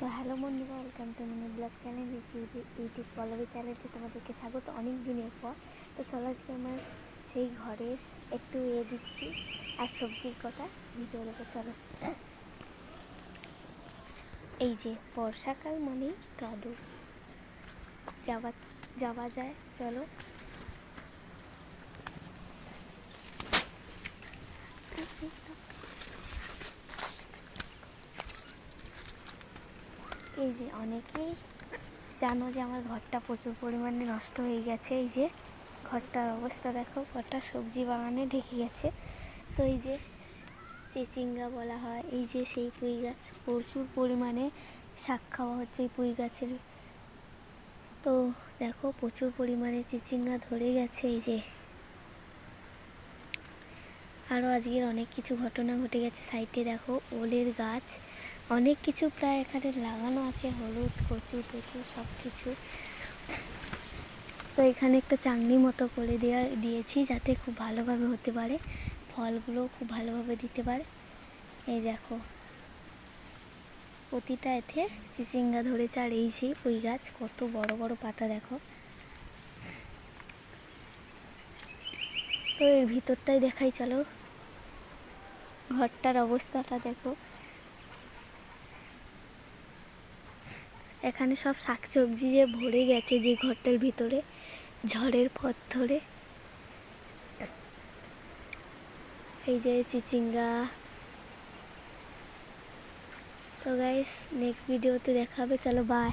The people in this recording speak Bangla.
তো হ্যালো বন্ধুরা, welcome to mini blog channel YouTube Pallabi চ্যানেলটি তোমাদেরকে স্বাগত অনেক দিনের পর। তো চলো আজকে আমার সেই ঘরের একটু দিচ্ছি আর সবজির কথা ভিডিও দেবো। চলো, এই যে বর্ষাকাল মানেই কাদু, যাওয়া যায়। চলো, এই যে অনেকেই জানো যে আমার ঘরটা প্রচুর পরিমাণে নষ্ট হয়ে গেছে। এই যে ঘরটার অবস্থা দেখো, কটা সবজি বাগানে ঢেকে গেছে। তো এই যে চিচিঙ্গা বলা হয়, এই যে সেই পুঁই গাছ, প্রচুর পরিমাণে শাক খাওয়া হচ্ছে এই পুঁই গাছের। তো দেখো প্রচুর পরিমাণে চিচিঙ্গা ধরে গেছে। এই যে আরও আজকের অনেক কিছু ঘটনা ঘটে গেছে। সাইডে দেখো ওলের গাছ, অনেক কিছু প্রায় এখানে লাগানো আছে, হলুদ, কচু টচু সব কিছু। তো এখানে একটা চাংনি মতো করে দিয়েছি যাতে খুব ভালোভাবে হতে পারে, ফলগুলো খুব ভালোভাবে দিতে পারে। এই দেখো প্রতিটা এতে চিচিঙ্গা ধরেছে। আর এই সেই পুঁই গাছ, কত বড় বড় পাতা দেখো। তো এর ভিতরটাই দেখাই, চলো। ঘরটার অবস্থাটা দেখো, এখানে সব শাকসবজি যে ভরে গেছে যে ঘরটার ভিতরে, ঝড়ের পথ ধরে। এই যে চিচিঙ্গা। তো গাইস, নেক্সট ভিডিওতে দেখা হবে, চলো বাই।